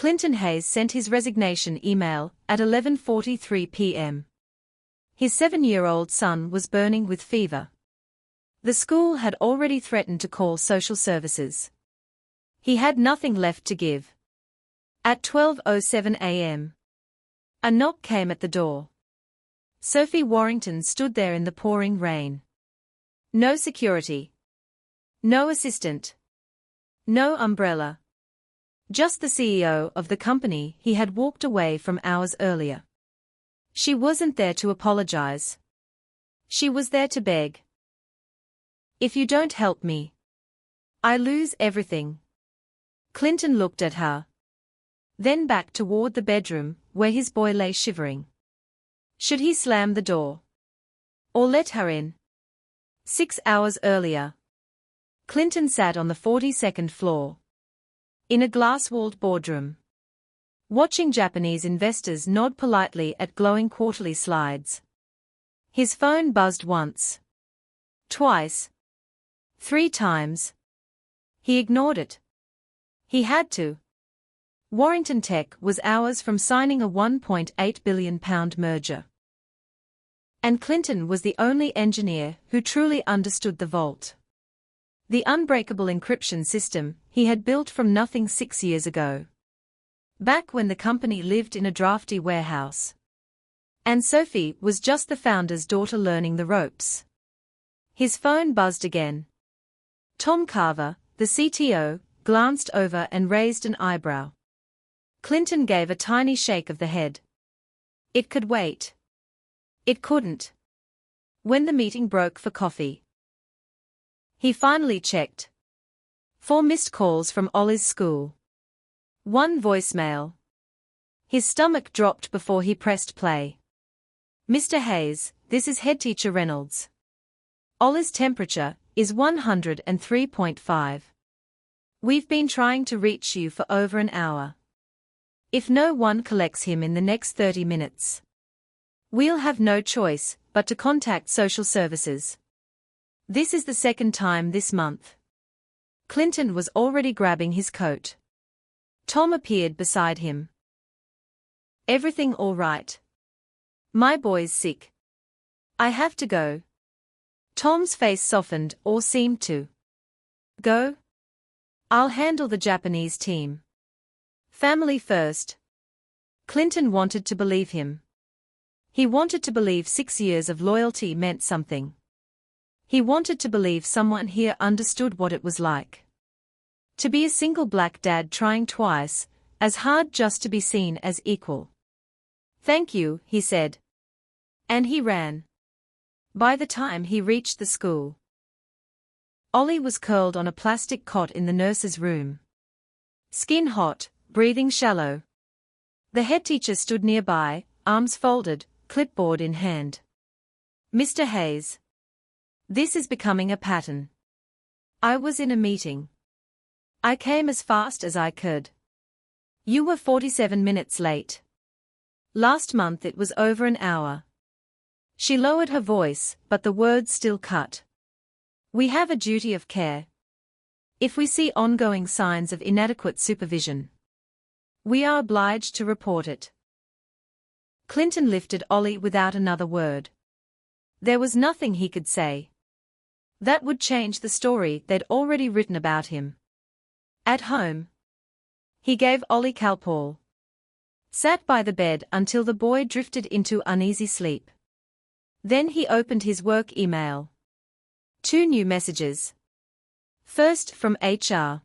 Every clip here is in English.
Clinton Hayes sent his resignation email at 11:43 p.m. His 7-year-old son was burning with fever. The school had already threatened to call social services. He had nothing left to give. At 12:07 a.m., a knock came at the door. Sophie Warrington stood there in the pouring rain. No security. No assistant. No umbrella. Just the CEO of the company he had walked away from hours earlier. She wasn't there to apologize. She was there to beg. "If you don't help me, I lose everything." Clinton looked at her. Then back toward the bedroom, where his boy lay shivering. Should he slam the door? Or let her in? 6 hours earlier, Clinton sat on the 42nd floor. In a glass-walled boardroom. Watching Japanese investors nod politely at glowing quarterly slides. His phone buzzed once. Twice. 3 times. He ignored it. He had to. Warrington Tech was hours from signing a £1.8 billion merger. And Clinton was the only engineer who truly understood the vault. The unbreakable encryption system he had built from nothing 6 years ago. Back when the company lived in a drafty warehouse. And Sophie was just the founder's daughter learning the ropes. His phone buzzed again. Tom Carver, the CTO, glanced over and raised an eyebrow. Clinton gave a tiny shake of the head. It could wait. It couldn't. When the meeting broke for coffee, he finally checked. 4 missed calls from Ollie's school. 1 voicemail. His stomach dropped before he pressed play. "Mr. Hayes, this is headteacher Reynolds. Ollie's temperature is 103.5. We've been trying to reach you for over an hour. If no one collects him in the next 30 minutes, we'll have no choice but to contact social services. This is the 2nd time this month." Clinton was already grabbing his coat. Tom appeared beside him. "Everything all right? My boy's sick. I have to go." Tom's face softened, or seemed to. "Go? I'll handle the Japanese team. Family first." Clinton wanted to believe him. He wanted to believe 6 years of loyalty meant something. He wanted to believe someone here understood what it was like to be a single black dad trying twice as hard just to be seen as equal. "Thank you," he said. And he ran. By the time he reached the school, Ollie was curled on a plastic cot in the nurse's room. Skin hot, breathing shallow. The headteacher stood nearby, arms folded, clipboard in hand. "Mr. Hayes. This is becoming a pattern. I was in a meeting. I came as fast as I could. You were 47 minutes late. Last month it was over an hour." She lowered her voice, but the words still cut. "We have a duty of care. If we see ongoing signs of inadequate supervision, we are obliged to report it." Clinton lifted Ollie without another word. There was nothing he could say that would change the story they'd already written about him. At home, he gave Ollie Calpol. Sat by the bed until the boy drifted into uneasy sleep. Then he opened his work email. 2 new messages. First from HR.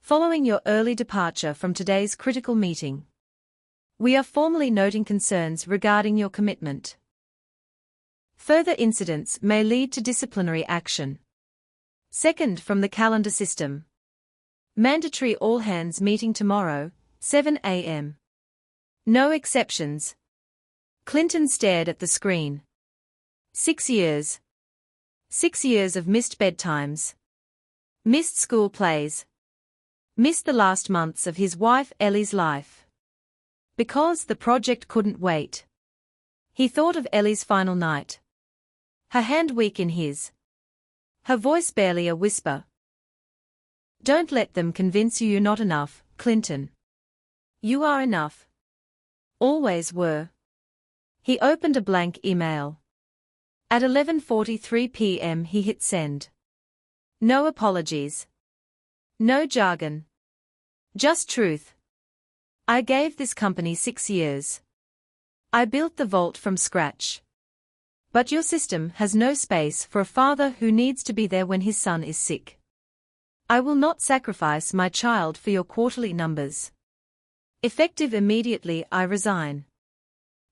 "Following your early departure from today's critical meeting, we are formally noting concerns regarding your commitment. Further incidents may lead to disciplinary action." Second from the calendar system. "Mandatory all-hands meeting tomorrow, 7 a.m. No exceptions." Clinton stared at the screen. 6 years. 6 years of missed bedtimes. Missed school plays. Missed the last months of his wife Ellie's life. Because the project couldn't wait. He thought of Ellie's final night. Her hand weak in his. Her voice barely a whisper. "Don't let them convince you you're not enough, Clinton. You are enough. Always were. He opened a blank email. At 11:43 p.m. he hit send. No apologies. No jargon. Just truth. I gave this company 6 years. I built the vault from scratch. But your system has no space for a father who needs to be there when his son is sick. I will not sacrifice my child for your quarterly numbers. Effective immediately, I resign.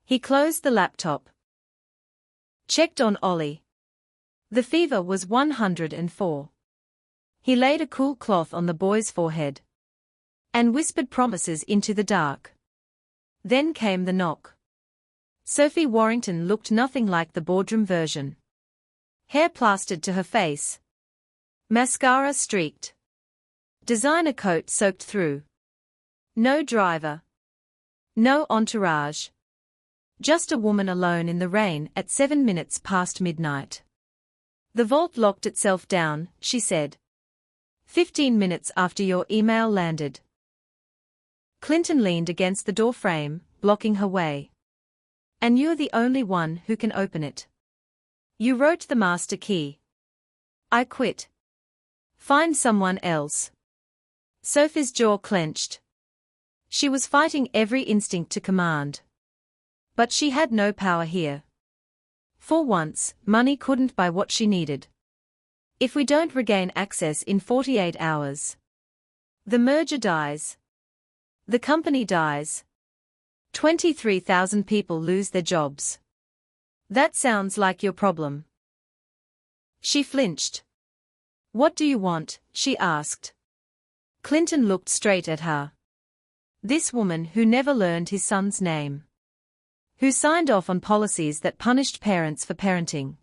He closed the laptop. Checked on Ollie. The fever was 104. He laid a cool cloth on the boy's forehead and whispered promises into the dark. Then came the knock. Sophie Warrington looked nothing like the boardroom version. Hair plastered to her face. Mascara streaked. Designer coat soaked through. No driver. No entourage. Just a woman alone in the rain at 7 minutes past midnight. The vault locked itself down, she said. 15 minutes after your email landed. Clinton leaned against the door frame, blocking her way. And you're the only one who can open it. You wrote the master key. I quit. Find someone else. Sophie's jaw clenched. She was fighting every instinct to command. But she had no power here. For once, money couldn't buy what she needed. If we don't regain access in 48 hours, the merger dies. The company dies. 23,000 people lose their jobs. That sounds like your problem. She flinched. What do you want? She asked. Clinton looked straight at her. This woman who never learned his son's name. Who signed off on policies that punished parents for parenting.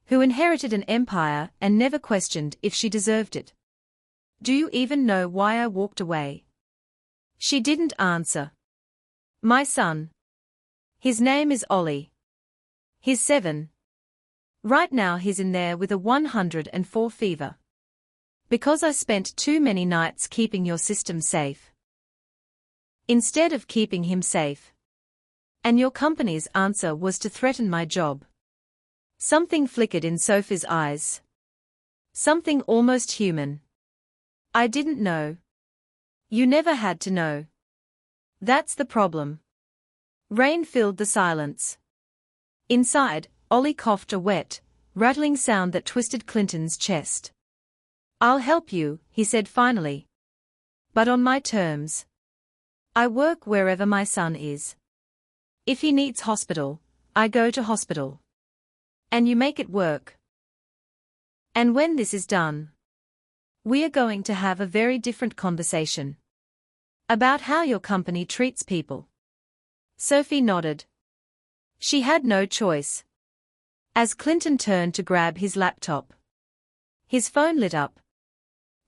Who inherited an empire and never questioned if she deserved it. Do you even know why I walked away? She didn't answer. My son. His name is Ollie. He's 7. Right now he's in there with a 104 fever. Because I spent too many nights keeping your system safe. Instead of keeping him safe. And your company's answer was to threaten my job. Something flickered in Sophie's eyes. Something almost human. I didn't know. You never had to know. That's the problem. Rain filled the silence. Inside, Ollie coughed a wet, rattling sound that twisted Clinton's chest. I'll help you, he said finally. But on my terms. I work wherever my son is. If he needs hospital, I go to hospital. And you make it work. And when this is done, we are going to have a very different conversation. About how your company treats people. Sophie nodded. She had no choice. As Clinton turned to grab his laptop. His phone lit up.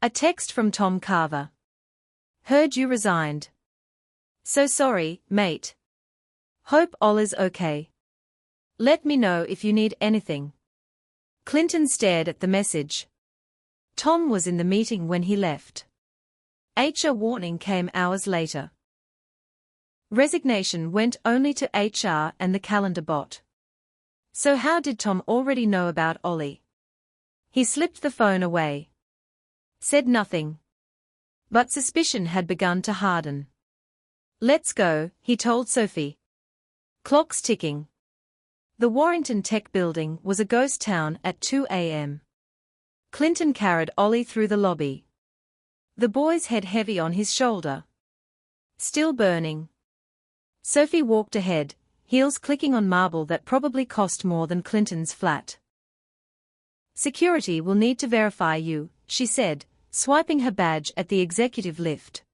A text from Tom Carver. Heard you resigned. So sorry, mate. Hope all is okay. Let me know if you need anything. Clinton stared at the message. Tom was in the meeting when he left. HR warning came hours later. Resignation went only to HR and the calendar bot. So how did Tom already know about Ollie? He slipped the phone away. Said nothing. But suspicion had begun to harden. Let's go, he told Sophie. Clocks ticking. The Warrington Tech building was a ghost town at 2 a.m. Clinton carried Ollie through the lobby. The boy's head heavy on his shoulder. Still burning. Sophie walked ahead, heels clicking on marble that probably cost more than Clinton's flat. Security will need to verify you, she said, swiping her badge at the executive lift.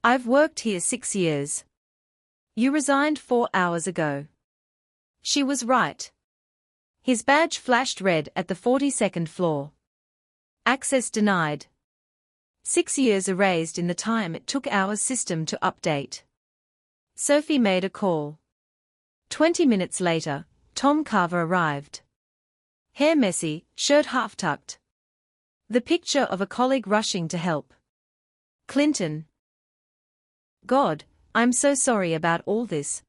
I've worked here 6 years. You resigned 4 hours ago. She was right. His badge flashed red at the 42nd floor. Access denied. 6 years erased in the time it took our system to update. Sophie made a call. 20 minutes later, Tom Carver arrived. Hair messy, shirt half-tucked. The picture of a colleague rushing to help. Clinton. God, I'm so sorry about all this.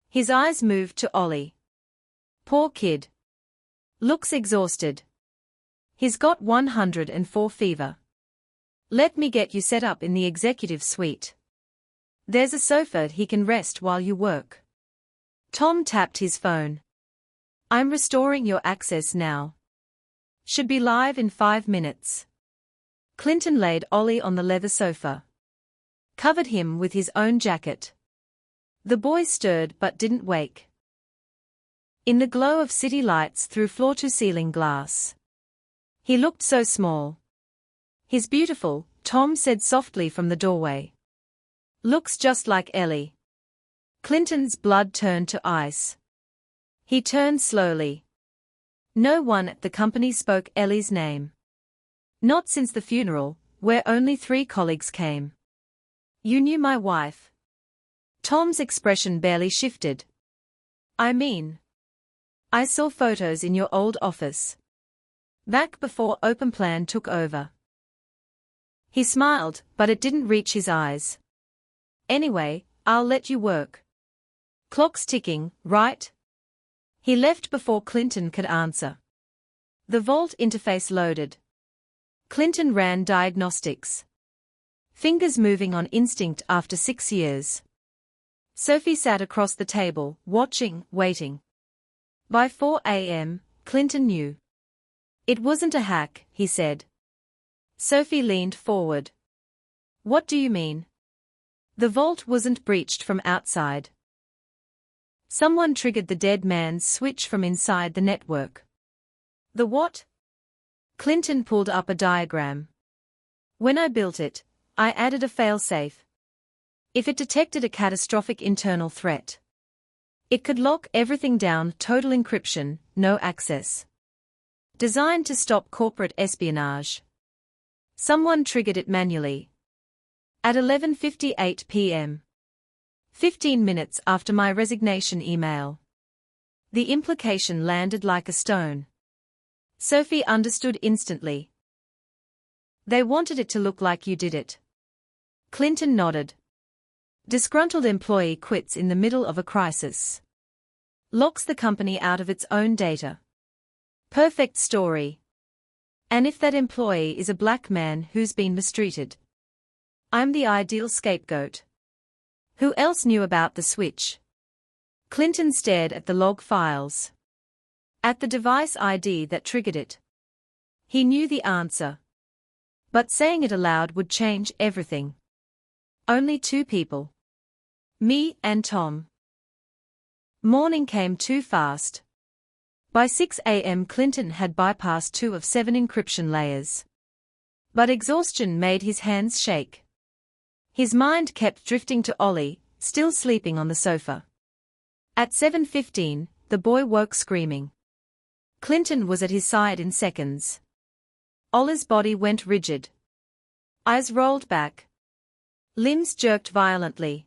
His eyes moved to Ollie. Poor kid. Looks exhausted. He's got 104 fever. Let me get you set up in the executive suite. There's a sofa he can rest while you work. Tom tapped his phone. I'm restoring your access now. Should be live in 5 minutes. Clinton laid Ollie on the leather sofa. Covered him with his own jacket. The boy stirred but didn't wake. In the glow of city lights through floor-to-ceiling glass. He looked so small. He's beautiful, Tom said softly from the doorway. Looks just like Ellie. Clinton's blood turned to ice. He turned slowly. No one at the company spoke Ellie's name. Not since the funeral, where only 3 colleagues came. You knew my wife. Tom's expression barely shifted. I mean, I saw photos in your old office. Back before Open Plan took over. He smiled, but it didn't reach his eyes. Anyway, I'll let you work. Clock's ticking, right? He left before Clinton could answer. The vault interface loaded. Clinton ran diagnostics. Fingers moving on instinct after 6 years. Sophie sat across the table, watching, waiting. By 4 a.m., Clinton knew. It wasn't a hack, he said. Sophie leaned forward. What do you mean? The vault wasn't breached from outside. Someone triggered the dead man's switch from inside the network. The what? Clinton pulled up a diagram. When I built it, I added a failsafe. If it detected a catastrophic internal threat, it could lock everything down, total encryption, no access. Designed to stop corporate espionage. Someone triggered it manually. At 11:58 p.m. 15 minutes after my resignation email. The implication landed like a stone. Sophie understood instantly. They wanted it to look like you did it. Clinton nodded. Disgruntled employee quits in the middle of a crisis. Locks the company out of its own data. Perfect story. And if that employee is a black man who's been mistreated, I'm the ideal scapegoat. Who else knew about the switch? Clinton stared at the log files. At the device ID that triggered it. He knew the answer. But saying it aloud would change everything. Only 2 people. Me and Tom. Morning came too fast. By 6 a.m. Clinton had bypassed 2 of 7 encryption layers. But exhaustion made his hands shake. His mind kept drifting to Ollie, still sleeping on the sofa. At 7:15, the boy woke screaming. Clinton was at his side in seconds. Ollie's body went rigid. Eyes rolled back. Limbs jerked violently.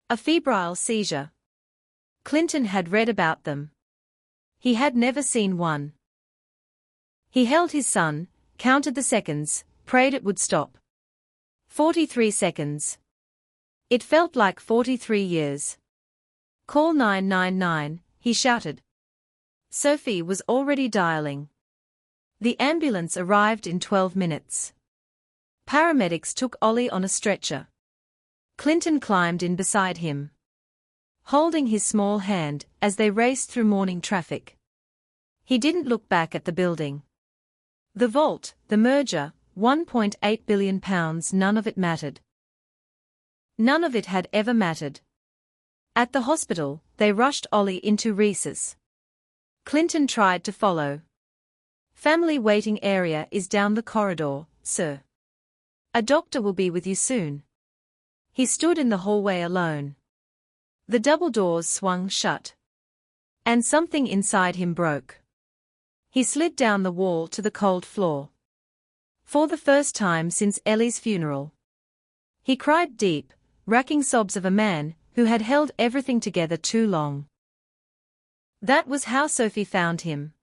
A febrile seizure. Clinton had read about them. He had never seen one. He held his son, counted the seconds, prayed it would stop. 43 seconds. It felt like 43 years. Call 999, he shouted. Sophie was already dialing. The ambulance arrived in 12 minutes. Paramedics took Ollie on a stretcher. Clinton climbed in beside him, holding his small hand as they raced through morning traffic. He didn't look back at the building. The vault, the merger, £1.8 billion, none of it mattered. None of it had ever mattered. At the hospital, they rushed Ollie into resus. Clinton tried to follow. Family waiting area is down the corridor, sir. A doctor will be with you soon. He stood in the hallway alone. The double doors swung shut. And something inside him broke. He slid down the wall to the cold floor. For the first time since Ellie's funeral. He cried deep, racking sobs of a man who had held everything together too long. That was how Sophie found him.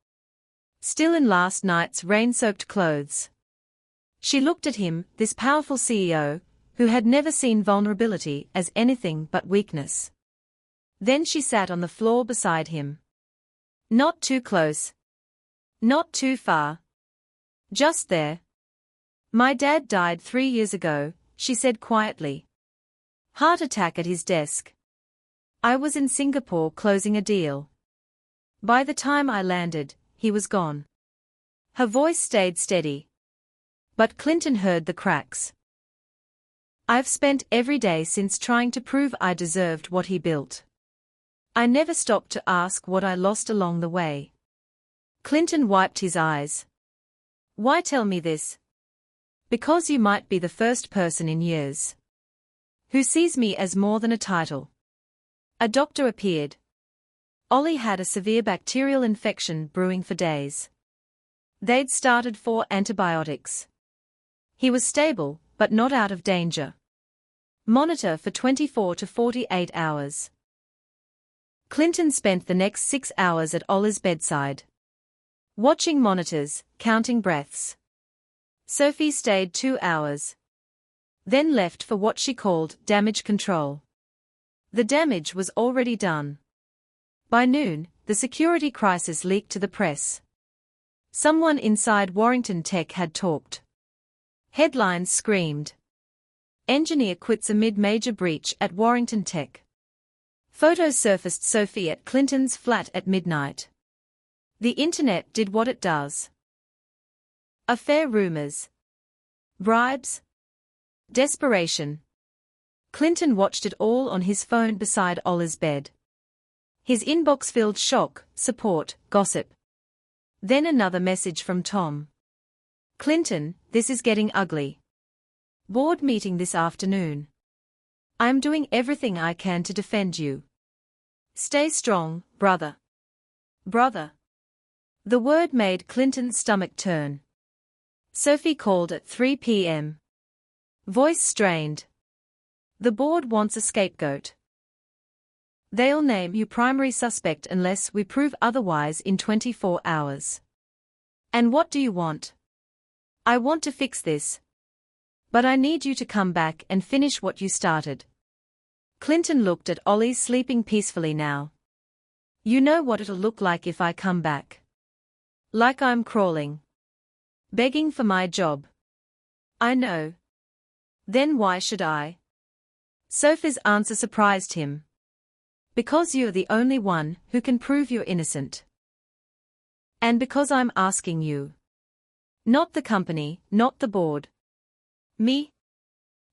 Still in last night's rain-soaked clothes. She looked at him, this powerful CEO, who had never seen vulnerability as anything but weakness. Then she sat on the floor beside him. Not too close. Not too far. Just there. My dad died 3 years ago, she said quietly. Heart attack at his desk. I was in Singapore closing a deal. By the time I landed, he was gone. Her voice stayed steady. But Clinton heard the cracks. I've spent every day since trying to prove I deserved what he built. I never stopped to ask what I lost along the way. Clinton wiped his eyes. Why tell me this? Because you might be the first person in years who sees me as more than a title. A doctor appeared. Ollie had a severe bacterial infection brewing for days. They'd started 4 antibiotics. He was stable, but not out of danger. Monitor for 24 to 48 hours. Clinton spent the next 6 hours at Ollie's bedside. Watching monitors, counting breaths. Sophie stayed 2 hours. Then left for what she called damage control. The damage was already done. By noon, the security crisis leaked to the press. Someone inside Warrington Tech had talked. Headlines screamed. Engineer quits amid major breach at Warrington Tech. Photos surfaced Sophie at Clinton's flat at midnight. The internet did what it does. Affair rumors. Bribes. Desperation. Clinton watched it all on his phone beside Ollie's bed. His inbox filled shock, support, gossip. Then another message from Tom. Clinton, this is getting ugly. Board meeting this afternoon. I'm doing everything I can to defend you. Stay strong, brother. Brother. The word made Clinton's stomach turn. Sophie called at 3 p.m. Voice strained. The board wants a scapegoat. They'll name you primary suspect unless we prove otherwise in 24 hours. And what do you want? I want to fix this. But I need you to come back and finish what you started. Clinton looked at Ollie sleeping peacefully now. You know what it'll look like if I come back. Like I'm crawling. Begging for my job. I know. Then why should I? Sophie's answer surprised him. Because you're the only one who can prove you're innocent. And because I'm asking you. Not the company, not the board. Me?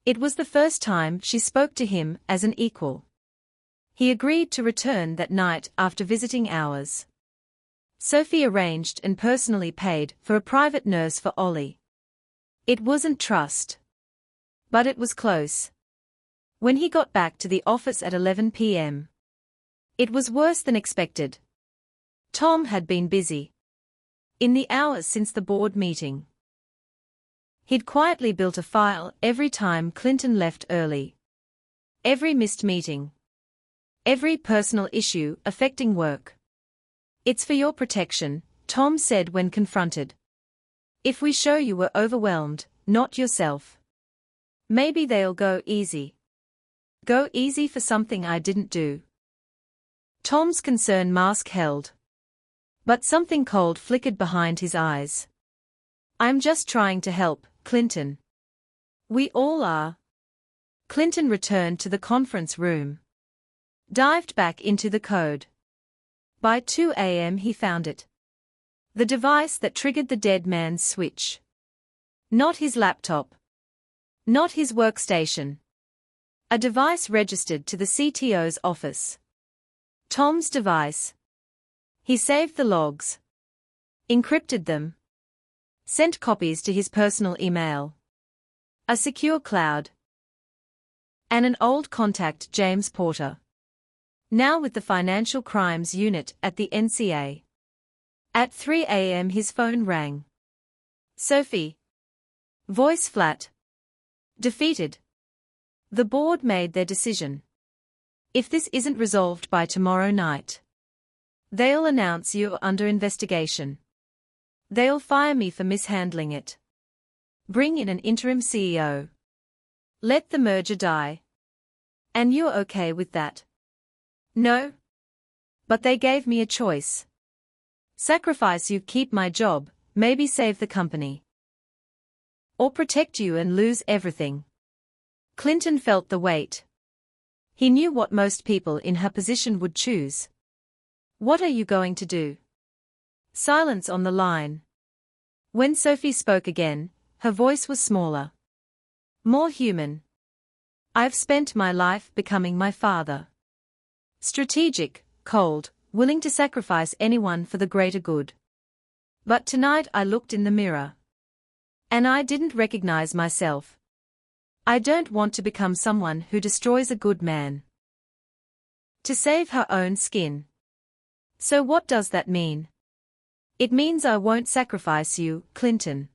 It was the first time she spoke to him as an equal. He agreed to return that night after visiting hours. Sophie arranged and personally paid for a private nurse for Ollie. It wasn't trust. But it was close. When he got back to the office at 11 p.m. It was worse than expected. Tom had been busy. In the hours since the board meeting. He'd quietly built a file every time Clinton left early. Every missed meeting. Every personal issue affecting work. It's for your protection, Tom said when confronted. If we show you were overwhelmed, not yourself. Maybe they'll go easy. Go easy for something I didn't do. Tom's concern mask held. But something cold flickered behind his eyes. I'm just trying to help, Clinton. We all are. Clinton returned to the conference room. Dived back into the code. By 2 a.m. he found it. The device that triggered the dead man's switch. Not his laptop. Not his workstation. A device registered to the CTO's office. Tom's device. He saved the logs. Encrypted them. Sent copies to his personal email. A secure cloud. And an old contact, James Porter. Now with the Financial Crimes Unit at the NCA. At 3 a.m. his phone rang. Sophie. Voice flat. Defeated. The board made their decision. If this isn't resolved by tomorrow night, they'll announce you're under investigation. They'll fire me for mishandling it. Bring in an interim CEO. Let the merger die. And you're okay with that? No. But they gave me a choice. Sacrifice you, keep my job, maybe save the company. Or protect you and lose everything. Clinton felt the weight. He knew what most people in her position would choose. What are you going to do? Silence on the line. When Sophie spoke again, her voice was smaller. More human. I've spent my life becoming my father. Strategic, cold, willing to sacrifice anyone for the greater good. But tonight I looked in the mirror. And I didn't recognize myself. I don't want to become someone who destroys a good man. To save her own skin. So what does that mean? It means I won't sacrifice you, Clinton.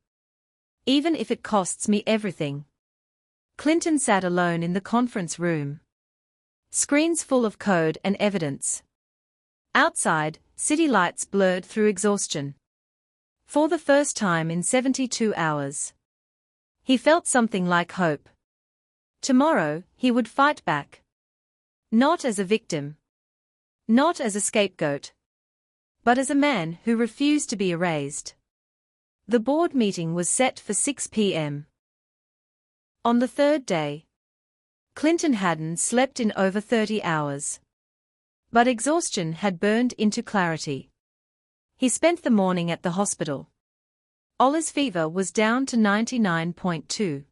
Even if it costs me everything. Clinton sat alone in the conference room. Screens full of code and evidence. Outside, city lights blurred through exhaustion. For the first time in 72 hours. He felt something like hope. Tomorrow, he would fight back. Not as a victim. Not as a scapegoat. But as a man who refused to be erased. The board meeting was set for 6 p.m. On the third day. Clinton hadn't slept in over 30 hours. But exhaustion had burned into clarity. He spent the morning at the hospital. Ollie's fever was down to 99.2.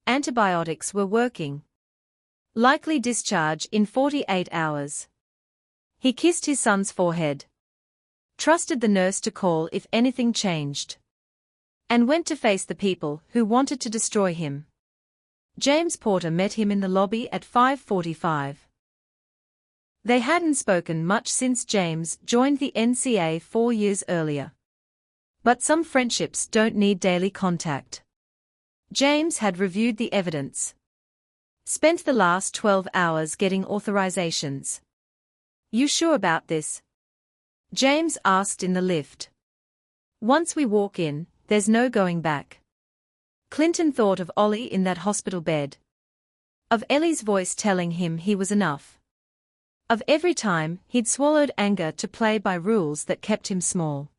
Antibiotics were working. Likely discharge in 48 hours. He kissed his son's forehead. Trusted the nurse to call if anything changed. And went to face the people who wanted to destroy him. James Porter met him in the lobby at 5:45. They hadn't spoken much since James joined the NCA 4 years earlier. But some friendships don't need daily contact. James had reviewed the evidence. Spent the last 12 hours getting authorizations. You sure about this? James asked in the lift. Once we walk in, there's no going back. Clinton thought of Ollie in that hospital bed. Of Ellie's voice telling him he was enough. Of every time he'd swallowed anger to play by rules that kept him small.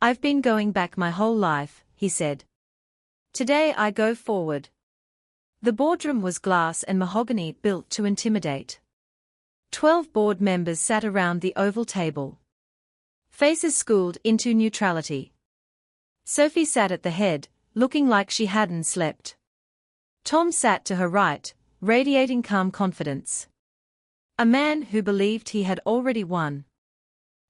I've been going back my whole life, he said. Today I go forward. The boardroom was glass and mahogany built to intimidate. 12 board members sat around the oval table. Faces schooled into neutrality. Sophie sat at the head, looking like she hadn't slept. Tom sat to her right, radiating calm confidence. A man who believed he had already won.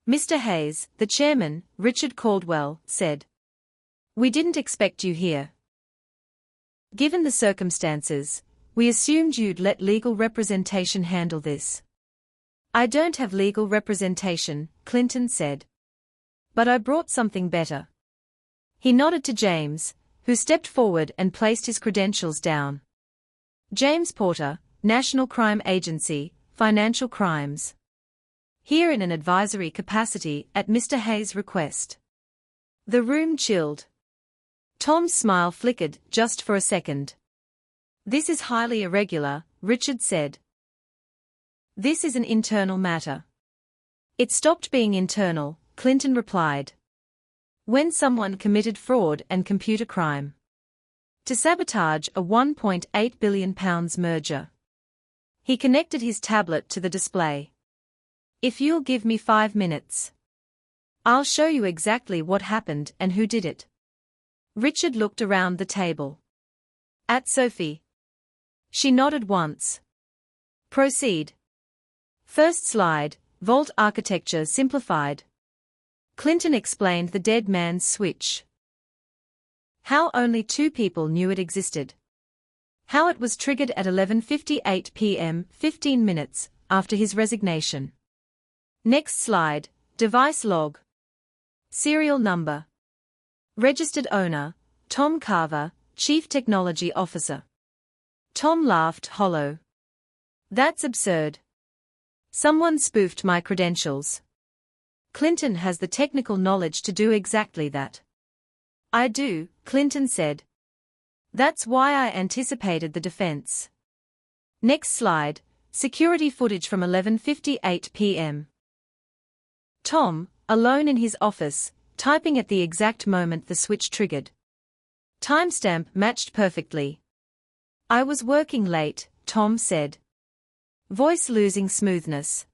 Mr. Hayes, the chairman, Richard Caldwell, said. We didn't expect you here. Given the circumstances, we assumed you'd let legal representation handle this. I don't have legal representation, Clinton said. But I brought something better. He nodded to James, who stepped forward and placed his credentials down. James Porter, National Crime Agency, Financial Crimes. Here in an advisory capacity at Mr. Hayes' request. The room chilled. Tom's smile flickered just for a second. This is highly irregular, Richard said. This is an internal matter. It stopped being internal, Clinton replied. When someone committed fraud and computer crime. To sabotage a £1.8 billion merger. He connected his tablet to the display. If you'll give me 5 minutes. I'll show you exactly what happened and who did it. Richard looked around the table. At Sophie. She nodded once. Proceed. First slide, Vault architecture simplified. Clinton explained the dead man's switch. How only 2 people knew it existed. How it was triggered at 11:58 p.m., 15 minutes after his resignation. Next slide, device log. Serial number. Registered owner, Tom Carver, Chief Technology Officer. Tom laughed hollow. That's absurd. Someone spoofed my credentials. Clinton has the technical knowledge to do exactly that. I do, Clinton said. That's why I anticipated the defense. Next slide, security footage from 11:58 p.m. Tom, alone in his office, typing at the exact moment the switch triggered. Timestamp matched perfectly. I was working late, Tom said. Voice losing smoothness.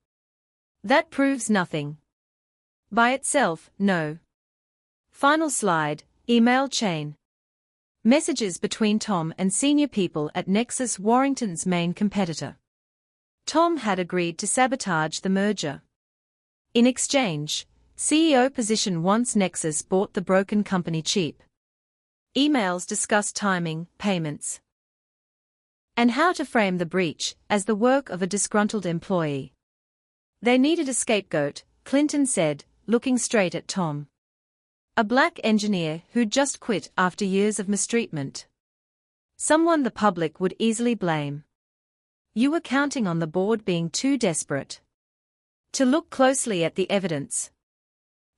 That proves nothing. By itself, no. Final slide, email chain. Messages between Tom and senior people at Nexus, Warrington's main competitor. Tom had agreed to sabotage the merger. In exchange, CEO position once Nexus bought the broken company cheap. Emails discussed timing, payments, and how to frame the breach as the work of a disgruntled employee. They needed a scapegoat, Clinton said, looking straight at Tom. A black engineer who'd just quit after years of mistreatment. Someone the public would easily blame. You were counting on the board being too desperate to look closely at the evidence.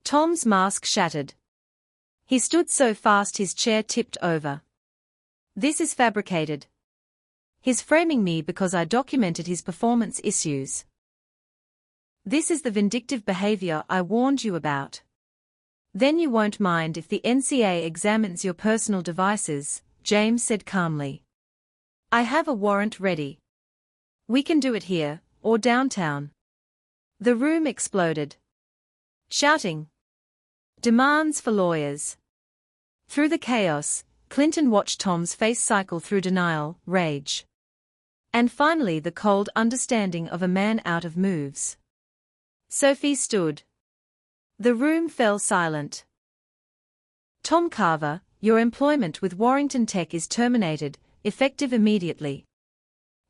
Tom's mask shattered. He stood so fast his chair tipped over. This is fabricated. He's framing me because I documented his performance issues. This is the vindictive behavior I warned you about. Then you won't mind if the NCA examines your personal devices, James said calmly. I have a warrant ready. We can do it here, or downtown. The room exploded. Shouting. Demands for lawyers. Through the chaos, Clinton watched Tom's face cycle through denial, rage, and finally the cold understanding of a man out of moves. Sophie stood. The room fell silent. Tom Carver, your employment with Warrington Tech is terminated, effective immediately.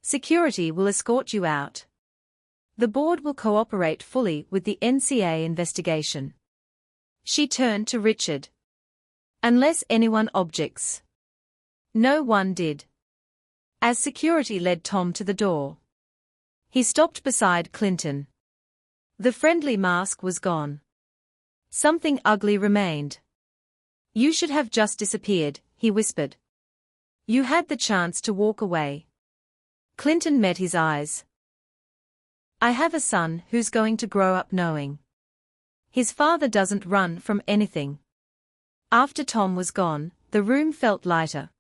Security will escort you out. The board will cooperate fully with the NCA investigation. She turned to Richard. Unless anyone objects. No one did. As security led Tom to the door, he stopped beside Clinton. The friendly mask was gone. Something ugly remained. You should have just disappeared, he whispered. You had the chance to walk away. Clinton met his eyes. I have a son who's going to grow up knowing his father doesn't run from anything. After Tom was gone, the room felt lighter.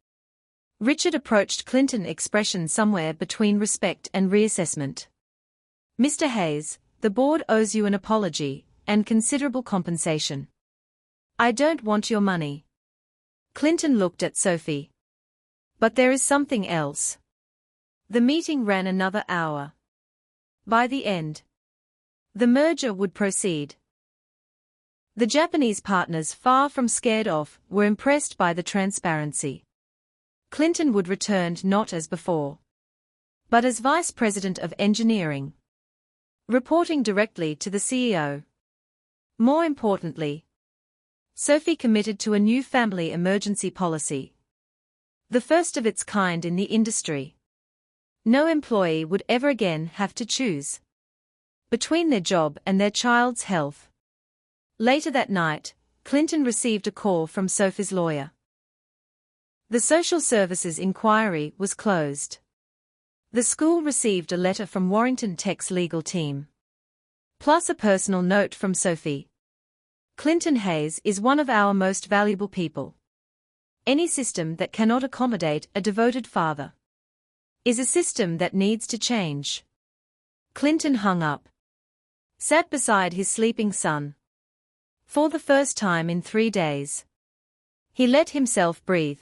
Richard approached Clinton, expression somewhere between respect and reassessment. Mr. Hayes, the board owes you an apology and considerable compensation. I don't want your money. Clinton looked at Sophie. But there is something else. The meeting ran another hour. By the end, the merger would proceed. The Japanese partners, far from scared off, were impressed by the transparency. Clinton would return not as before, but as Vice President of Engineering, reporting directly to the CEO. More importantly, Sophie committed to a new family emergency policy, the first of its kind in the industry. No employee would ever again have to choose between their job and their child's health. Later that night, Clinton received a call from Sophie's lawyer. The social services inquiry was closed. The school received a letter from Warrington Tech's legal team, plus a personal note from Sophie. Clinton Hayes is one of our most valuable people. Any system that cannot accommodate a devoted father is a system that needs to change. Clinton hung up, sat beside his sleeping son. For the first time in 3 days, he let himself breathe.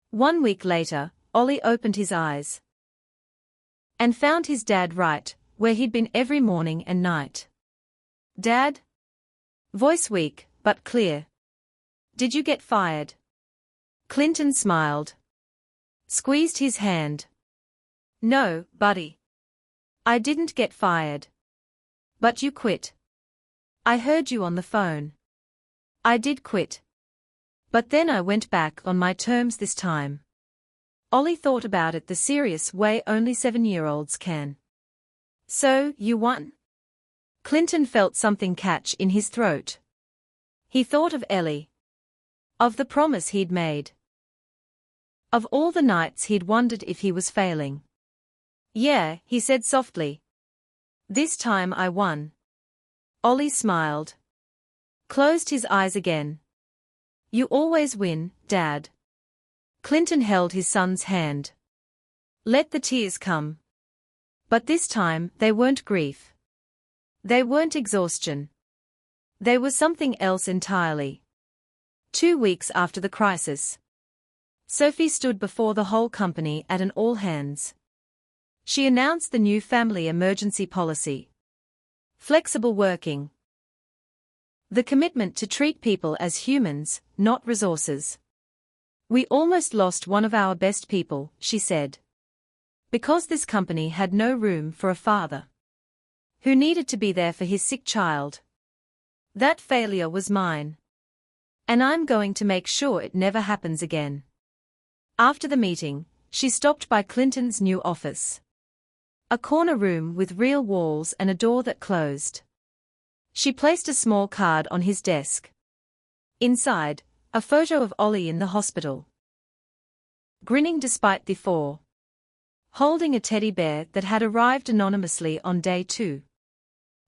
1 week later, Ollie opened his eyes and found his dad right where he'd been every morning and night. Dad? Voice weak, but clear. Did you get fired? Clinton smiled, squeezed his hand. No, buddy. I didn't get fired. But you quit. I heard you on the phone. I did quit. But then I went back on my terms this time. Ollie thought about it the serious way only 7-year-olds can. So, you won? Clinton felt something catch in his throat. He thought of Ellie. Of the promise he'd made. Of all the nights he'd wondered if he was failing. "Yeah," he said softly. "This time I won." Ollie smiled. Closed his eyes again. "You always win, Dad." Clinton held his son's hand. Let the tears come. But this time they weren't grief. They weren't exhaustion. They were something else entirely. 2 weeks after the crisis, Sophie stood before the whole company at an all-hands. She announced the new family emergency policy. Flexible working. The commitment to treat people as humans, not resources. "We almost lost one of our best people," she said. "Because this company had no room for a father who needed to be there for his sick child. That failure was mine. And I'm going to make sure it never happens again." After the meeting, she stopped by Clinton's new office. A corner room with real walls and a door that closed. She placed a small card on his desk. Inside, a photo of Ollie in the hospital, grinning despite the fall, holding a teddy bear that had arrived anonymously on day 2.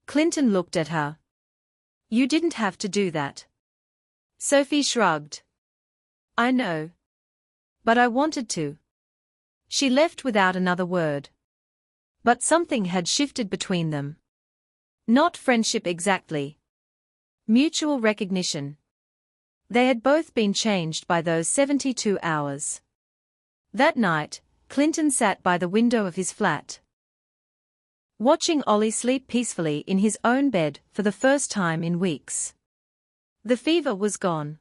Clinton looked at her. "You didn't have to do that." Sophie shrugged. "I know. But I wanted to." She left without another word. But something had shifted between them. Not friendship exactly. Mutual recognition. They had both been changed by those 72 hours. That night, Clinton sat by the window of his flat, watching Ollie sleep peacefully in his own bed for the first time in weeks. The fever was gone.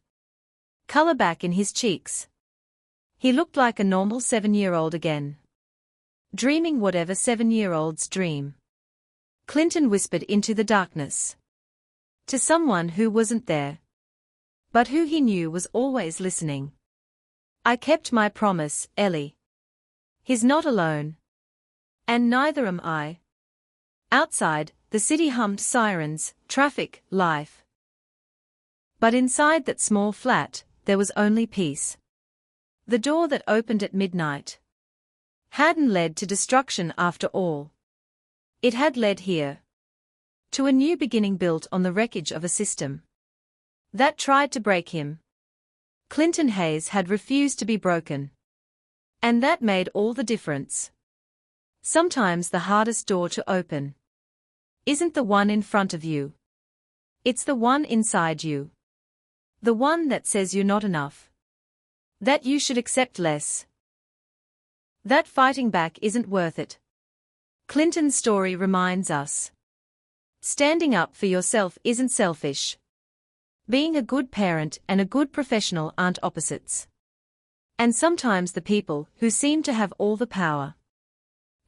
Color back in his cheeks. He looked like a normal 7-year-old again. Dreaming whatever 7-year-olds dream. Clinton whispered into the darkness. To someone who wasn't there, but who he knew was always listening. "I kept my promise, Ellie. He's not alone. And neither am I." Outside, the city hummed sirens, traffic, life. But inside that small flat, there was only peace. The door that opened at midnight hadn't led to destruction after all. It had led here. To a new beginning built on the wreckage of a system that tried to break him. Clinton Hayes had refused to be broken. And that made all the difference. Sometimes the hardest door to open isn't the one in front of you. It's the one inside you. The one that says you're not enough. That you should accept less. That fighting back isn't worth it. Clinton's story reminds us. Standing up for yourself isn't selfish. Being a good parent and a good professional aren't opposites. And sometimes the people who seem to have all the power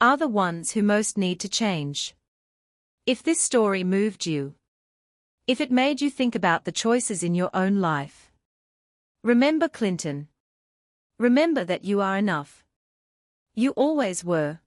are the ones who most need to change. If this story moved you, if it made you think about the choices in your own life, remember Clinton. Remember that you are enough. You always were.